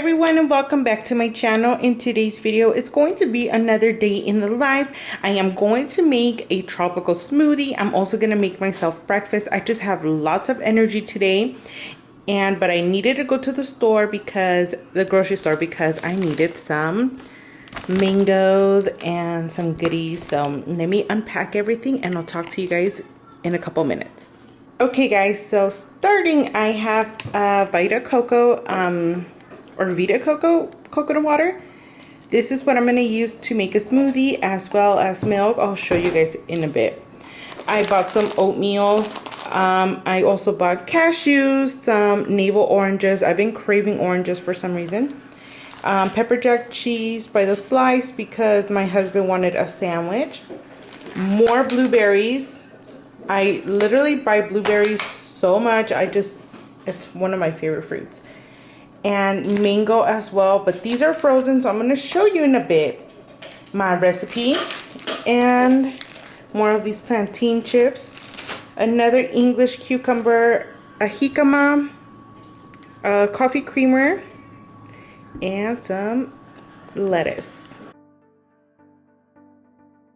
everyone, and welcome back to my channel. In today's video, it's going to be another day in the life. I am going to make a tropical smoothie. I'm also going to make myself breakfast. I just have lots of energy today, but I needed to go to the grocery store because I needed some mangoes and some goodies. So let me unpack everything and I'll talk to you guys in a couple minutes. Okay guys, so starting, I have Vita Coco coconut water. This is what I'm going to use to make a smoothie, as well as milk. I'll show you guys in a bit. I bought some oatmeals. I also bought cashews, some navel oranges. I've been craving oranges for some reason. Pepper jack cheese by the slice because my husband wanted a sandwich. More blueberries. I literally buy blueberries so much. It's one of my favorite fruits. And mango as well, but these are frozen, so I'm going to show you in a bit my recipe. And more of these plantain chips, another English cucumber, a jicama, a coffee creamer, and some lettuce.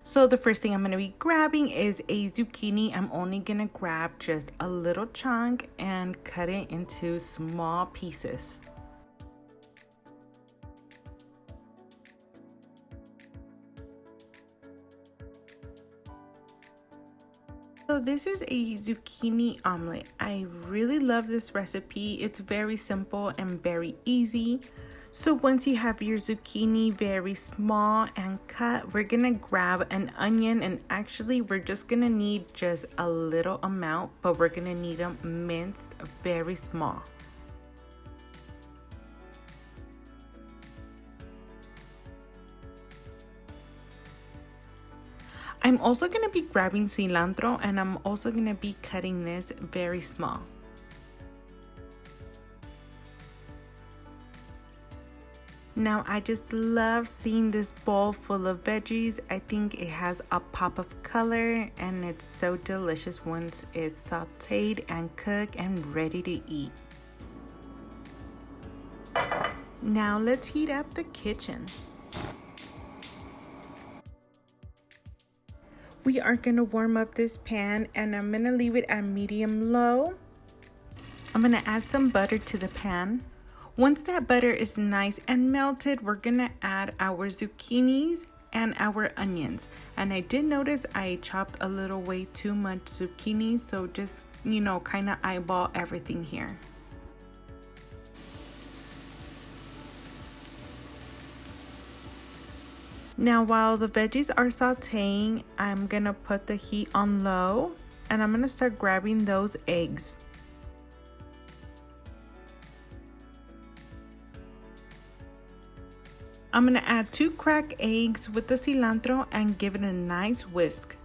So the first thing I'm going to be grabbing is a zucchini. I'm only going to grab just a little chunk and cut it into small pieces. So this is a zucchini omelette. I really love this recipe. It's very simple and very easy. So once you have your zucchini very small and cut, we're gonna grab an onion, and actually we're just gonna need just a little amount, but we're gonna need them minced very small. I'm also going to be grabbing cilantro, and I'm also going to be cutting this very small. Now I just love seeing this bowl full of veggies. I think it has a pop of color and it's so delicious once it's sauteed and cooked and ready to eat. Now let's heat up the kitchen. We are going to warm up this pan, and I'm going to leave it at medium low. I'm going to add some butter to the pan. Once that butter is nice and melted, we're going to add our zucchinis and our onions. And I did notice I chopped a little way too much zucchini, so just, kind of eyeball everything here. Now while the veggies are sauteing, I'm gonna put the heat on low, and I'm gonna start grabbing those eggs. I'm gonna add 2 cracked eggs with the cilantro and give it a nice whisk.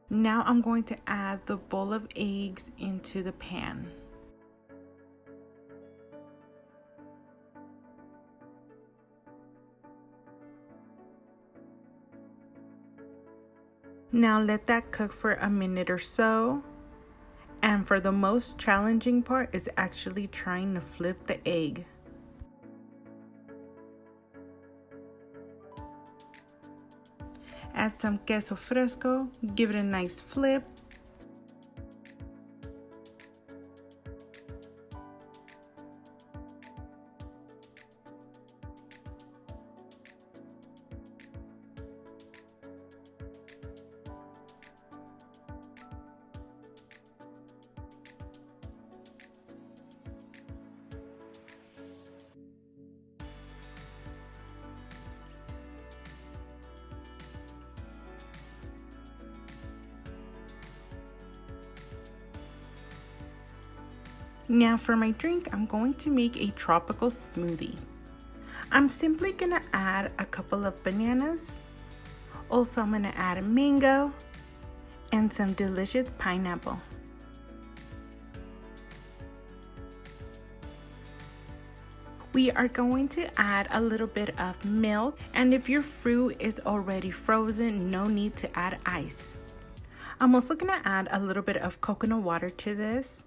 Now I'm going to add the bowl of eggs into the pan. Now let that cook for a minute or so. And for the most challenging part is actually trying to flip the egg. Add some Queso Fresco, give it a nice flip. Now for my drink, I'm going to make a tropical smoothie. I'm simply gonna add a couple of bananas. Also, I'm gonna add a mango and some delicious pineapple. We are going to add a little bit of milk, and if your fruit is already frozen, no need to add ice. I'm also gonna add a little bit of coconut water to this.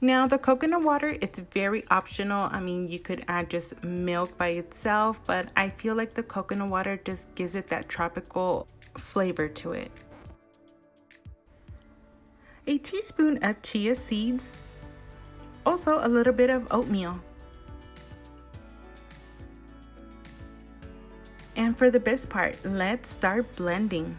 Now the coconut water, it's very optional. I mean, you could add just milk by itself, but I feel like the coconut water just gives it that tropical flavor to it. A teaspoon of chia seeds, also a little bit of oatmeal. And for the best part, let's start blending.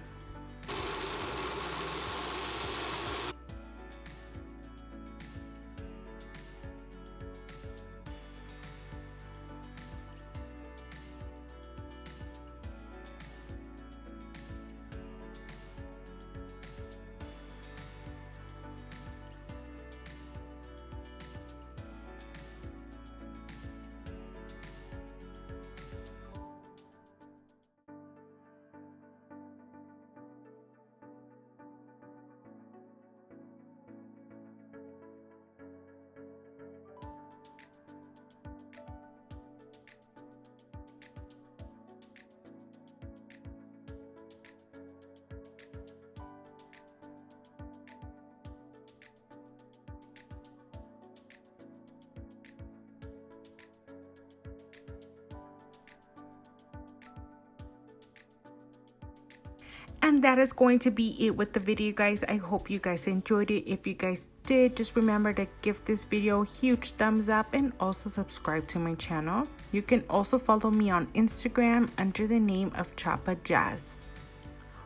And that is going to be it with the video, guys. I hope you guys enjoyed it. If you guys did, just remember to give this video a huge thumbs up and also subscribe to my channel. You can also follow me on Instagram under the name of Chapa Jazz.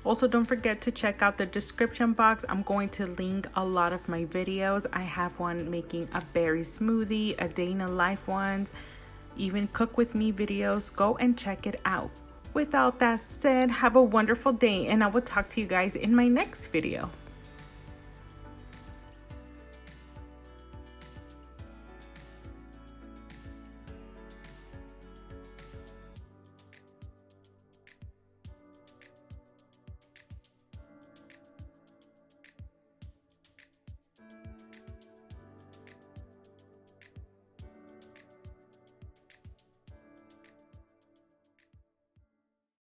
Also, don't forget to check out the description box. I'm going to link a lot of my videos. I have one making a berry smoothie, a day in a life ones, even cook with me videos. Go and check it out. Without that said, have a wonderful day, and I will talk to you guys in my next video.